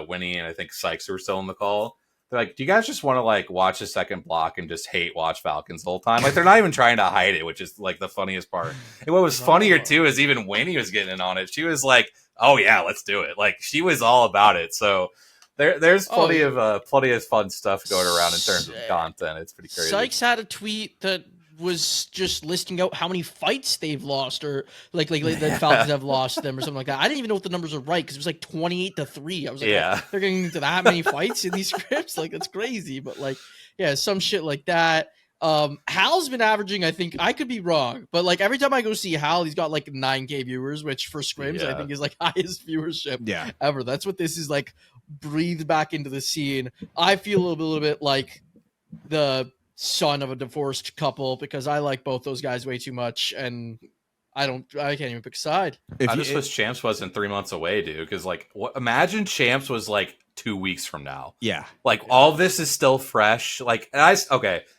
Winnie and I think Sykes were still in the call. They're like, "Do you guys just want to like watch the second block and just hate watch Falcons the whole time?" Like they're not even trying to hide it, which is like the funniest part. And what was funnier too is even Winnie was getting in on it. She was like, "Oh yeah, let's do it!" Like she was all about it. So there's plenty of fun stuff going around in terms of content. It's pretty crazy. Sykes had a tweet that was just listing out how many fights they've lost, or like the Falcons have lost them, or something like that. I didn't even know if the numbers are right because it was like 28-3. I was like, Yeah. oh, they're getting into that many fights in these scripts, like that's crazy. But like, yeah, some shit like that. Hal's been averaging, I think, I could be wrong, but like every time I go see Hal, he's got like 9K viewers, which for scrims I Yeah. think is like highest viewership Yeah. ever. That's what this is like. Breathe back into the scene. I feel a little bit like the son of a divorced couple because I like both those guys way too much, and I can't even pick a side. I just wish Champs wasn't 3 months away, dude. Because like, imagine Champs was like 2 weeks from now. Yeah. Like all of this is still fresh. Like, and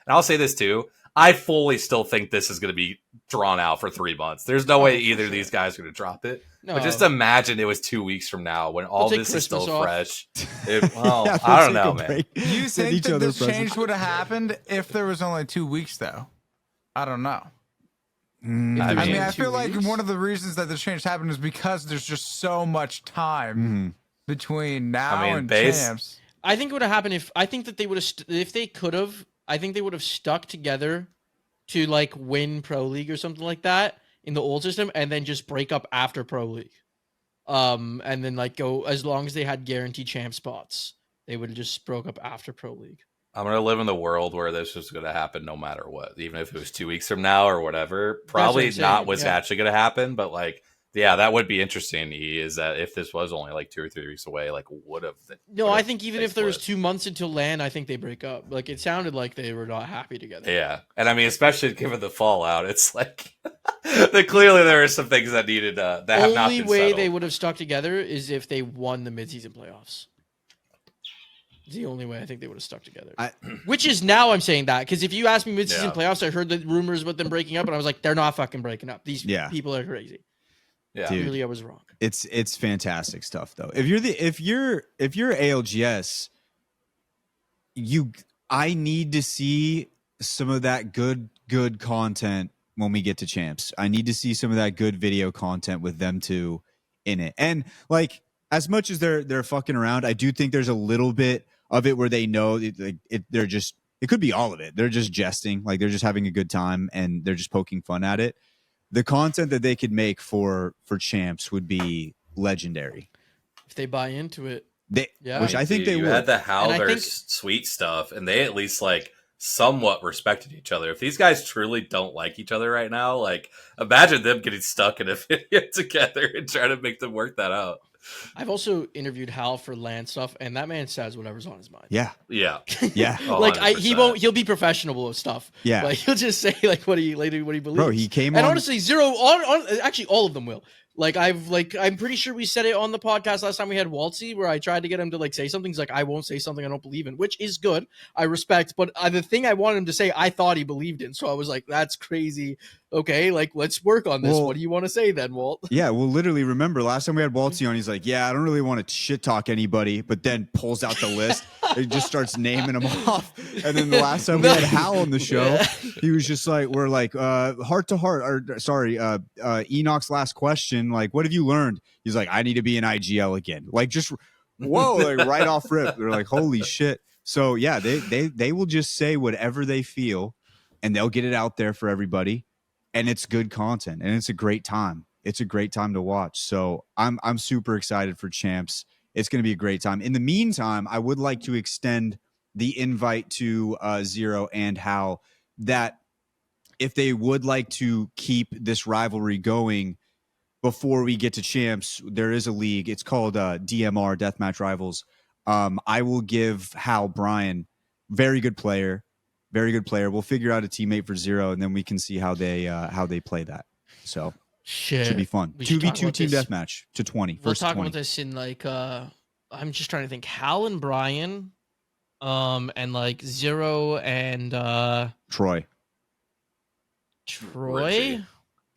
I'll say this too. I fully still think this is going to be drawn out for 3 months. There's no way either of these guys are going to drop it. No, But just imagine it was 2 weeks from now when all take this is still Christmas off. fresh. Yeah, I don't they'll know, take a man. break. Do you Send think each that other this presents. change would have happened if there was only 2 weeks, though? I don't know. If I there's I mean, mean, only I 2 feel like weeks. one of the reasons that this change happened is because there's just so much time between now and champs. I think it would have happened if I think that they would have if they could have. I think they would have stuck together to like win Pro League or something like that in the old system, and then just break up after Pro League. And then like go as long as they had guaranteed champ spots, they would have just broke up after Pro League. I'm going to live in the world where this was going to happen no matter what, even if it was 2 weeks from now or whatever. Probably I'm saying, not what's yeah. actually going to happen, but like, yeah, that would be interesting. Is that if this was only like 2 or 3 weeks away, like would have? No, I think even they if there was split? 2 months until LAN, I think they break up. Like it sounded like they were not happy together. Yeah, and I mean, especially given the fallout, it's like that clearly there are some things that needed that have not Only been way settled. they would have stuck together is if they won the midseason playoffs. It's the only way I think they would have stuck together. Which is now I'm saying that because if you ask me midseason Yeah. playoffs, I heard the rumors about them breaking up, and I was like, they're not fucking breaking up. These people are crazy. Yeah, Dude. Clearly, I was wrong. It's fantastic stuff though. If you're ALGS, I need to see some of that good content when we get to champs. I need to see some of that good video content with them two in it. And like as much as they're fucking around, I do think there's a little bit of it where they know they're just, it could be all of it. They're just jesting, like they're just having a good time and they're just poking fun at it. The content that they could make for champs would be legendary. If they buy into it. Which I think they you would. had the Hal And I versus Sweet stuff, and they at least like somewhat respected each other. If these guys truly don't like each other right now, like imagine them getting stuck in a video together and trying to make them work that out. I've also interviewed Hal for land stuff, and that man says whatever's on his mind. Yeah. Yeah. Like 100%. he'll be professional with stuff. Yeah. Like he'll just say like what he believes. Bro, he came and on. honestly, Zero on actually all of them will. I'm pretty sure we said it on the podcast last time we had Waltzy, where I tried to get him to like say something. He's like, I won't say something I don't believe in, which is good. I respect, but the thing I wanted him to say, I thought he believed in. So I was like, that's crazy. Okay, like let's work on this. Well, what do you want to say then, Walt? Yeah, well, literally, remember last time we had Waltzy on, he's like, yeah, I don't really want to shit talk anybody, but then pulls out the list. He just starts naming them off. And then the last time we had Hal on the show, he was just like, we're like, heart to heart, or sorry, Enoch's last question, like, what have you learned? He's like, I need to be an IGL again. Like, just, whoa, like right off rip. They're like, holy shit. So yeah, they will just say whatever they feel and they'll get it out there for everybody. And it's good content and it's a great time. It's a great time to watch. So I'm super excited for champs. It's going to be a great time. In the meantime, I would like to extend the invite to Zero and Hal that if they would like to keep this rivalry going before we get to champs, there is a league. It's called DMR, Deathmatch Rivals. I will give Hal Brian, very good player. Very good player. We'll figure out a teammate for Zero, and then we can see how they play that. So should be fun. 2v2 team deathmatch to 20. We'll First talk 20. about this in like I'm just trying to think. Hal and Brian, and like Zero and Troy. Troy.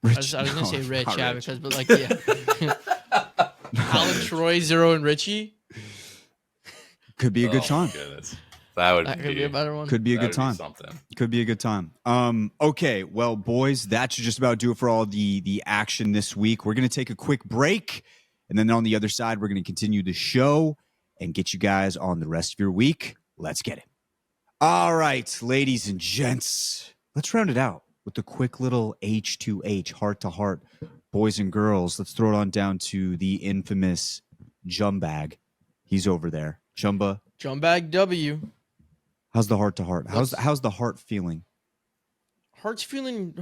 Rich. I was gonna say Rich, not yeah, Rich. because but like yeah. Hal and Troy, Zero and Richie. Could be a good time. Goodness. That Could be a better one. Could be a good be time. something. Could be a good time. Okay, well, boys, that should just about do it for all the action this week. We're gonna take a quick break, and then on the other side, we're gonna continue the show and get you guys on the rest of your week. Let's get it. All right, ladies and gents, let's round it out with a quick little H2H, heart to heart, boys and girls. Let's throw it on down to the infamous Jumbag. He's over there. Jumba. Jumbag W. How's the heart to heart? How's the heart feeling? Heart's feeling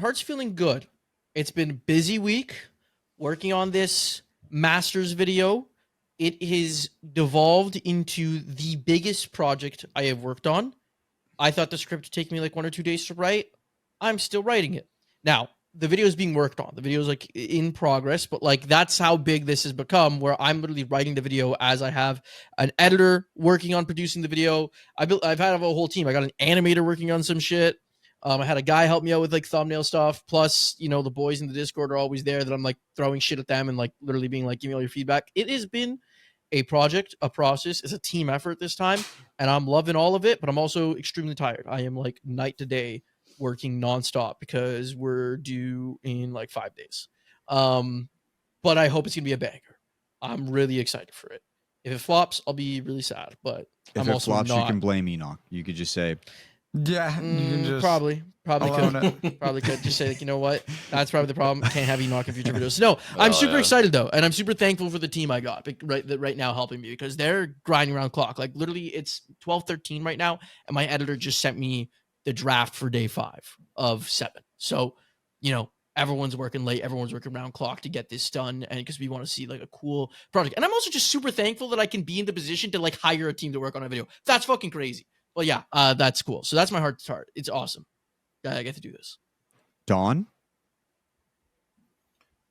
good. It's been a busy week working on this Masters video. It has devolved into the biggest project I have worked on. I thought the script would take me like 1 or 2 days to write. I'm still writing it. Now, the video is being worked on. The video is like in progress, but like that's how big this has become, where I'm literally writing the video as I have an editor working on producing the video. I've had a whole team. I got an animator working on some shit. I had a guy help me out with like thumbnail stuff. Plus, you know, the boys in the Discord are always there that I'm like throwing shit at them and like literally being like, give me all your feedback. It has been a project, a process. It's a team effort this time, and I'm loving all of it, but I'm also extremely tired. I am like night to day working nonstop because we're due in like 5 days. But I hope it's gonna be a banger. I'm really excited for it. If it flops, I'll be really sad. But If I'm it also flops, not. you can blame Enoch. You could just say, Yeah, you can just Probably own could. it. Probably could just say, like, you know what? That's probably the problem. Can't have Enoch in future videos. No, I'm super excited though, and I'm super thankful for the team I got right now helping me, because they're grinding around clock. Like literally, it's 12:13 right now, and my editor just sent me the draft for day 5 of 7. So, you know, everyone's working late, everyone's working around clock to get this done, and because we want to see like a cool project. And I'm also just super thankful that I can be in the position to like hire a team to work on a video. That's fucking crazy. Well, yeah, that's cool. So that's my heart to heart. It's awesome. I get to do this. Dawn?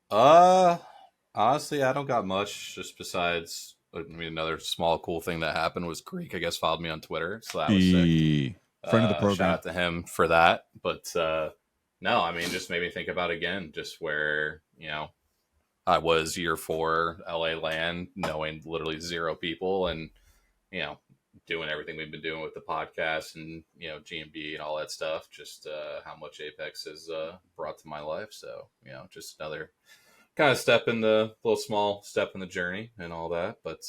Honestly, I don't got much just besides. I mean, another small cool thing that happened was Greek, I guess, followed me on Twitter, so that was sick. Friend of the program. Shout out to him for that. But no, I mean, just made me think about again, just where, you know, I was year 4 LA land, knowing literally 0 people, and, you know, doing everything we've been doing with the podcast and, you know, GMB and all that stuff, just how much Apex has brought to my life. So, you know, just another kind of step in the little small step in the journey and all that. But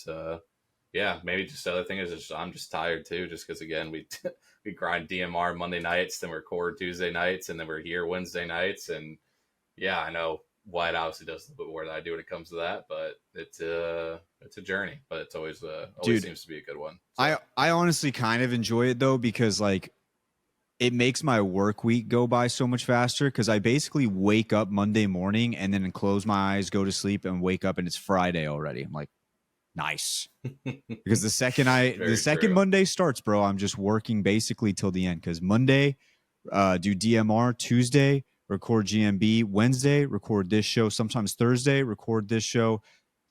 yeah, maybe just the other thing is just, I'm just tired too, just because again we we grind DMR Monday nights, then we record Tuesday nights, and then we're here Wednesday nights, and yeah, I know Wyatt obviously does a little bit more than I do when it comes to that, but it's a journey, but it's always Dude, seems to be a good one. So. I honestly kind of enjoy it though, because like it makes my work week go by so much faster, because I basically wake up Monday morning and then close my eyes, go to sleep, and wake up and it's Friday already. I'm like, nice. Because the second true. Monday starts, bro, I'm just working basically till the end. Because Monday, do DMR, Tuesday, record GMB, Wednesday, record this show, sometimes Thursday, record this show,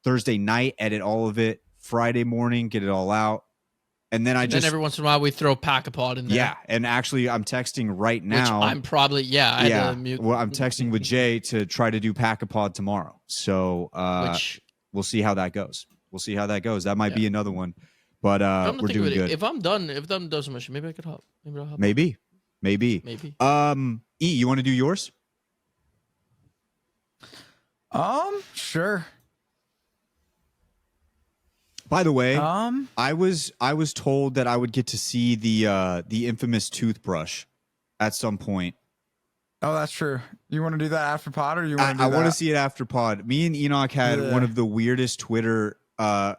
Thursday night, edit all of it, Friday morning, get it all out. And then then every once in a while we throw Pack-a-Pod in there. Yeah, and actually I'm texting right now. Which I'm probably I had to mute. Well, I'm texting with Jay to try to do Pack-a-Pod tomorrow. So we'll see how that goes. That might be another one. But we're doing good. If I'm done so much, maybe I could hop. Maybe I'll hop. Maybe. E, you want to do yours? Sure. By the way, I was told that I would get to see the infamous toothbrush at some point. Oh, that's true. You want to do that after pod, or you want to? I want to see it after pod. Me and Enoch had one of the weirdest Twitter. We had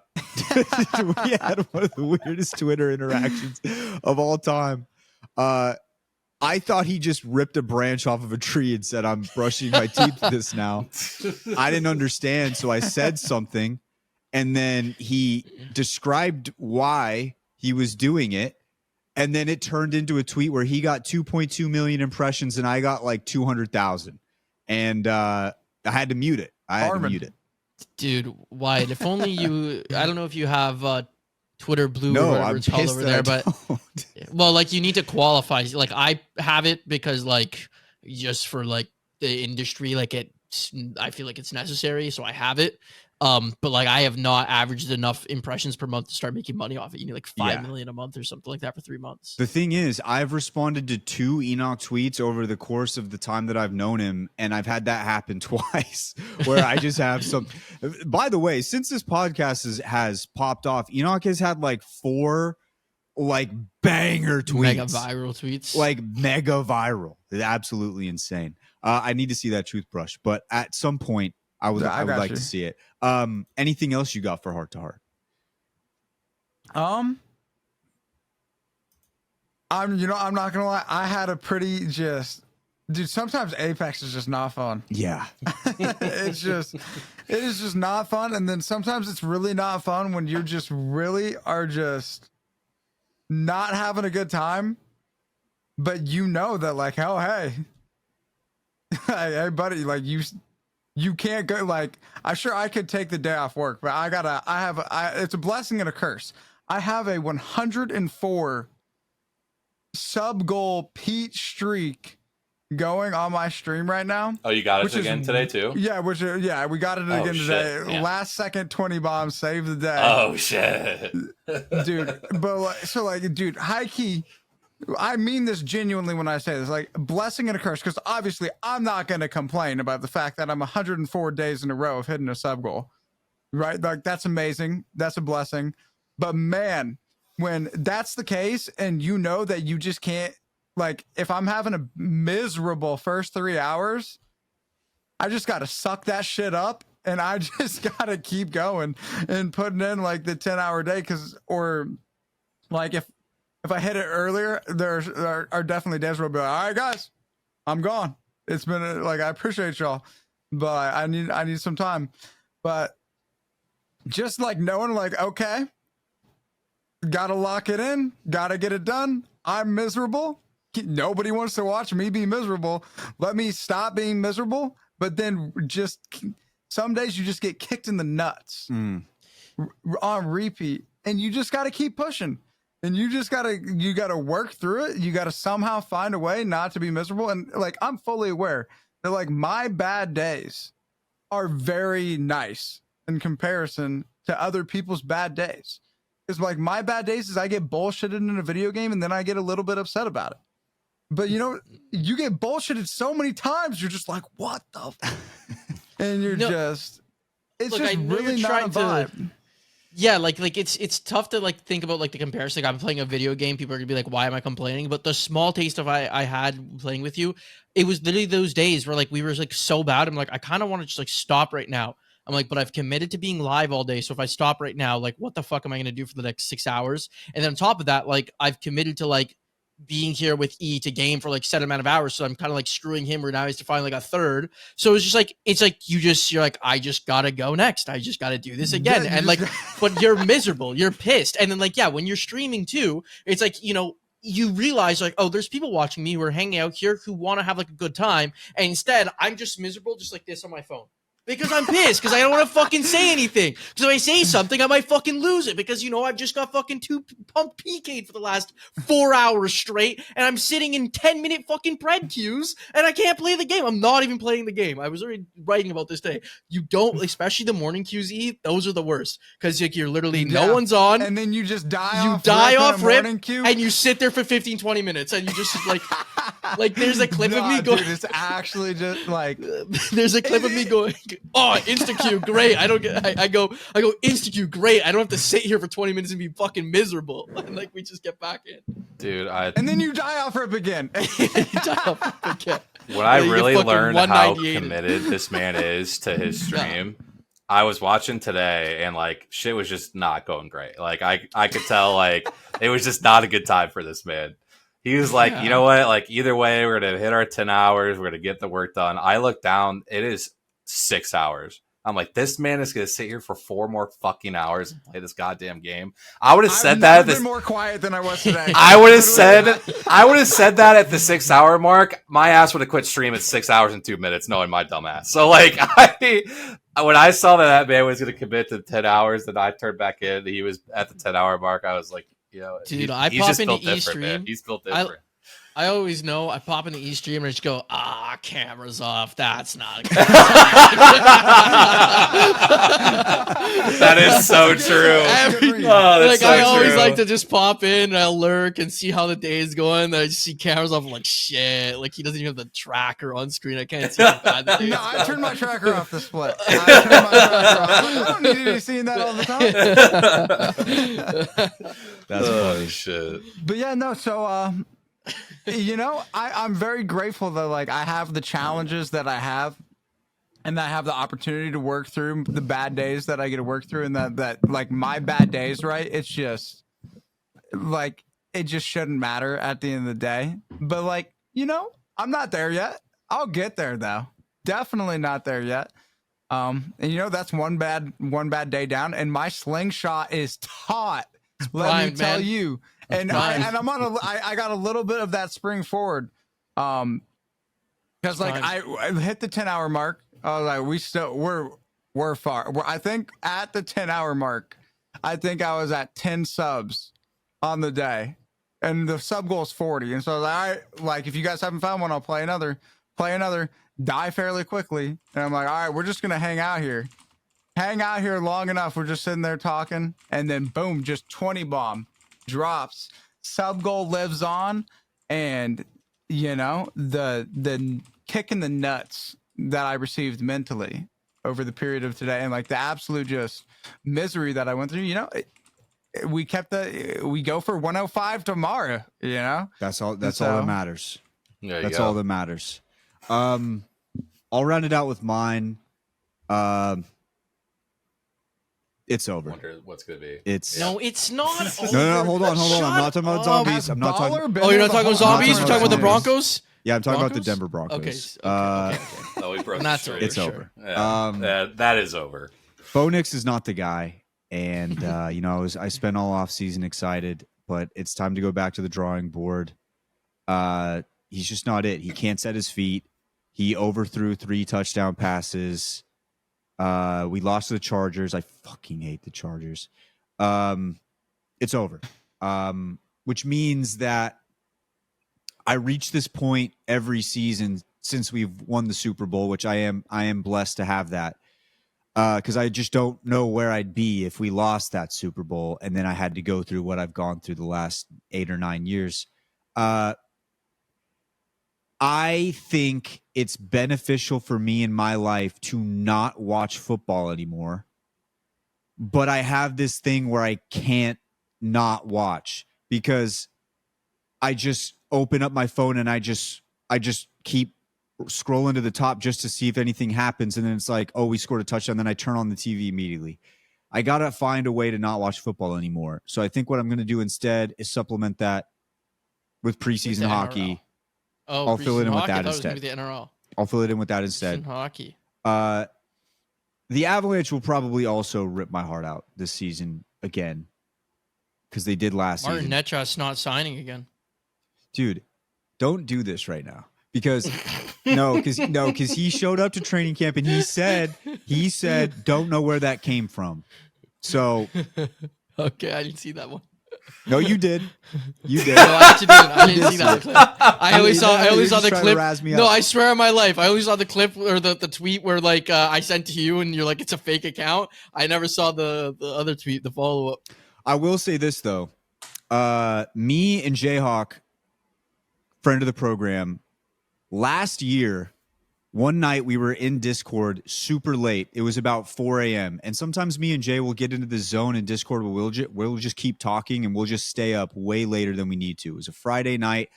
one of the weirdest Twitter interactions of all time. I thought he just ripped a branch off of a tree and said, "I'm brushing my teeth with this now." I didn't understand, so I said something. And then he described why he was doing it. And then it turned into a tweet where he got 2.2 million impressions and I got like 200,000. And I had to mute it. Dude, Wyatt, if only you, I don't know if you have Twitter Blue no, or whatever I'm it's called over there, but well, like you need to qualify. Like I have it because like just for like the industry, like I feel like it's necessary. So I have it. But like I have not averaged enough impressions per month to start making money off it. You need like 5 million a month or something like that for 3 months. The thing is, I've responded to 2 Enoch tweets over the course of the time that I've known him, and I've had that happen twice where I just have some. By the way, since this podcast has popped off, Enoch has had like 4 like banger tweets, mega viral tweets, like mega viral. It's absolutely insane. I need to see that toothbrush, but at some point I would like to see it. Anything else you got for heart to heart? I'm not gonna lie. I had a pretty dude. Sometimes Apex is just not fun. Yeah, it is just not fun. And then sometimes it's really not fun when you're just really are just not having a good time, but you know that like, oh hey, hey buddy, like you can't go. Like I could take the day off work, but it's a blessing and a curse. I have a 104 sub goal Pete streak going on my stream right now. Oh, you got it again today too? Yeah, we got it again today. Yeah. Last second 20 bombs saved the day. Oh shit. Dude, but dude, high key, I mean this genuinely when I say this, like blessing and a curse, because obviously I'm not going to complain about the fact that I'm 104 days in a row of hitting a sub goal, right? Like that's amazing. That's a blessing. But man, when that's the case and you know that you just can't, like if I'm having a miserable first 3 hours, I just got to suck that shit up and I just got to keep going and putting in like the 10-hour day. Or like if I hit it earlier, there are definitely days where I'll be like, all right, guys, I'm gone. It's been like, I appreciate y'all, but I need some time. But just like knowing like, okay, got to lock it in, got to get it done. I'm miserable. Nobody wants to watch me be miserable. Let me stop being miserable. But then just some days you just get kicked in the nuts on repeat and you just got to keep pushing. And you gotta work through it. You gotta somehow find a way not to be miserable. And like, I'm fully aware that like my bad days are very nice in comparison to other people's bad days. Because like my bad days is I get bullshitted in a video game and then I get a little bit upset about it. But you know, you get bullshitted so many times, you're just like, what the? and you're No, just it's look, just I know really you're not a trying to- vibe. Yeah, like it's tough to like think about like the comparison. Like I'm playing a video game, people are gonna be like, "Why am I complaining?" But the small taste of I had playing with you, it was literally those days where like we were like so bad. I'm like, I kind of want to just like stop right now. I'm like, but I've committed to being live all day. So if I stop right now, like, what the fuck am I gonna do for the next 6 hours? And then on top of that, like, I've committed to like being here with E to game for like set amount of hours. So I'm kind of like screwing him where now he has to find like a third. So it's just like you're like, I just gotta go next. I just gotta do this again. Yeah, And like, but you're miserable, you're pissed. And then like, yeah, when you're streaming too, it's like, you realize like, oh, there's people watching me who are hanging out here who want to have like a good time. And instead I'm just miserable, just like this on my phone. Because I'm pissed, because I don't want to fucking say anything. Because if I say something, I might fucking lose it. Because, I've just got fucking pump PK'd for the last 4 hours straight, and I'm sitting in 10-minute fucking pred queues, and I can't play the game. I'm not even playing the game. I was already writing about this today. You don't, especially the morning queues, those are the worst. Because like, you're literally, no one's on. And then you just die You off die off rip, morning queue. and you sit there for 15, 20 minutes, and you just like there's a clip of me going. Dude, it's actually just like there's a clip of me going, oh, insta-queue, great. I go insta-queue, great. I don't have to sit here for 20 minutes and be fucking miserable. And like we just get back in. Dude, and then you die off rip again. You die off rip again. When I You get really fucking learned how 198. committed this man is to his stream, I was watching today and like shit was just not going great. Like I could tell like it was just not a good time for this man. He was like, you know what? Like either way, we're gonna hit our 10 hours. We're gonna get the work done. I look down, it is 6 hours. I'm like, this man is gonna sit here for 4 more fucking hours and play this goddamn game. I would have said that. I've been more quiet than I was today. I would have said that at the 6 hour mark. My ass would have quit stream at 6 hours and 2 minutes, knowing my dumb ass. So like, when I saw that man was gonna commit to 10 hours, then I turned back in. He was at the 10-hour mark. I was like, dude, he's I just pop into built different, E-Stream. man. He's built different. I always know I pop in the E-Stream and I just go, cameras off. That's not a good That is so true. I always like to just pop in and I'll lurk and see how the day is going. Then I just see cameras off. I'm like, shit. Like, he doesn't even have the tracker on screen. I can't see how bad the day is. No, I turned my tracker off the split. I don't need to be seeing that all the time. That's funny. Shit. But yeah, no, so I'm very grateful that like I have the challenges that I have and that I have the opportunity to work through the bad days that I get to work through, and that like my bad days, right? It's just like it just shouldn't matter at the end of the day. But like, I'm not there yet. I'll get there though. Definitely not there yet. And that's one bad day down, and my slingshot is taut. Let me tell you. And I'm on I got a little bit of that spring forward, because like I hit the 10-hour mark. I was like, we're far. I think at the 10-hour mark, I think I was at 10 subs on the day, and the sub goal is 40. And so I was like, all right, like if you guys haven't found one, I'll play another, die fairly quickly. And I'm like, all right, we're just gonna hang out here long enough. We're just sitting there talking, and then boom, just 20 bomb. Drops, sub goal lives on, and the kick in the nuts that I received mentally over the period of today, and like the absolute just misery that I went through. We go for 105 tomorrow. That's all that matters. That's all that matters. I'll round it out with mine. It's over. I wonder what's gonna be. No, it's not. No, hold on. I'm not talking about zombies. I'm not talking. Oh, you're not talking about zombies? You're talking about the Broncos? Yeah, I'm talking about the Denver Broncos. Okay. We broke That's the streak. it's over. Yeah, that is over. Bo Nix is not the guy, and I spent all off season excited, but it's time to go back to the drawing board. He's just not it. He can't set his feet. He overthrew 3 touchdown passes. We lost to the Chargers. I fucking hate the Chargers. It's over. Which means that I reach this point every season since we've won the Super Bowl, which I am blessed to have that. Because I just don't know where I'd be if we lost that Super Bowl and then I had to go through what I've gone through the last 8 or 9 years. I I think it's beneficial for me in my life to not watch football anymore. But I have this thing where I can't not watch because I just open up my phone and I just keep scrolling to the top just to see if anything happens. And then it's like, oh, we scored a touchdown. Then I turn on the TV immediately. I got to find a way to not watch football anymore. So I think what I'm going to do instead is supplement that with preseason hockey. Oh, I'll fill it in with that I thought it was gonna instead. be the NRL. I'll fill it in with that instead. Preseason hockey. The Avalanche will probably also rip my heart out this season again because they did last Martin season. Netchas not signing again. Dude, don't do this right now because because he showed up to training camp and he said don't know where that came from. So Okay, I didn't see that one. no, you did. You did. No, I actually didn't. I didn't see that clip. I only saw the clip. No, I swear on my life, I only saw the clip or the tweet where like I sent to you and you're like it's a fake account. I never saw the other tweet, the follow up. I will say this though. Me and Jayhawk, friend of the program, last year, one night we were in Discord super late. It was about 4 a.m. And sometimes me and Jay will get into the zone in Discord where we'll just keep talking and we'll just stay up way later than we need to. It was a Friday night.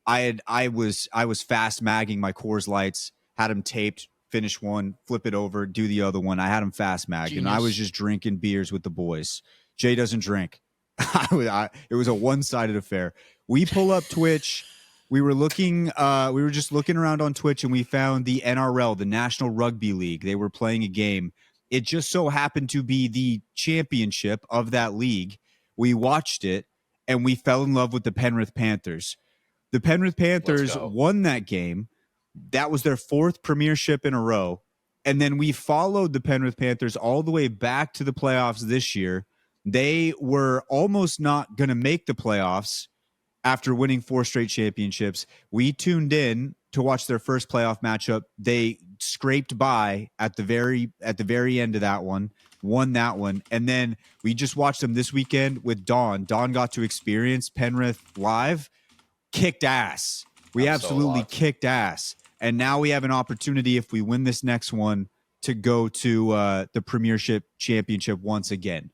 I was fast magging my Coors Lights, had them taped, finish one, flip it over, do the other one. I had them fast magged. Genius. And I was just drinking beers with the boys. Jay doesn't drink. It was a one-sided affair. We pull up Twitch. We were just looking around on Twitch and we found the NRL, the National Rugby League. They were playing a game. It just so happened to be the championship of that league. We watched it and we fell in love with the Penrith Panthers. The Penrith Panthers won that game. That was their 4th premiership in a row. And then we followed the Penrith Panthers all the way back to the playoffs this year. They were almost not going to make the playoffs after winning 4 straight championships. We tuned in to watch their first playoff matchup. They scraped by at the very end of that one, won that one. And then we just watched them this weekend with Dawn. Dawn got to experience Penrith live, kicked ass. We absolutely kicked ass. And now we have an opportunity, if we win this next one, to go to the Premiership Championship once again.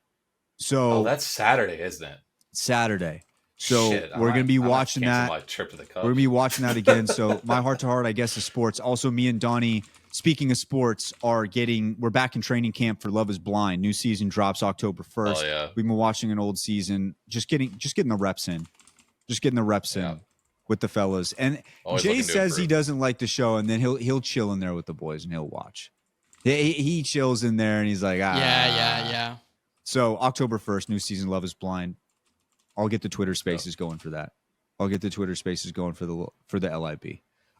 So that's Saturday, isn't it? Saturday. So we're going to be watching that. My trip to the Cubs. We're going to be watching that again. So my heart to heart, I guess, is sports. Also, me and Donnie, speaking of sports, we're back in training camp for Love is Blind. New season drops October 1st. Oh, yeah. We've been watching an old season, just getting the reps in. Just getting the reps in with the fellas. And Always Jay says he doesn't like the show, and then he'll chill in there with the boys and he'll watch. He chills in there and he's like, Yeah. So October 1st, new season, Love is Blind. I'll get the Twitter Spaces going for that. I'll get the Twitter Spaces going for the LIB.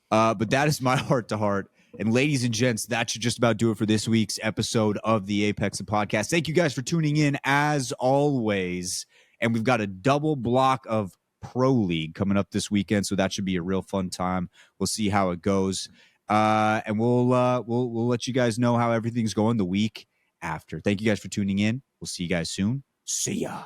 But that is my heart to heart. And ladies and gents, that should just about do it for this week's episode of the Apex Podcast. Thank you guys for tuning in as always. And we've got a double block of Pro League coming up this weekend, so that should be a real fun time. We'll see how it goes. And we'll let you guys know how everything's going the week after. Thank you guys for tuning in. We'll see you guys soon. See ya.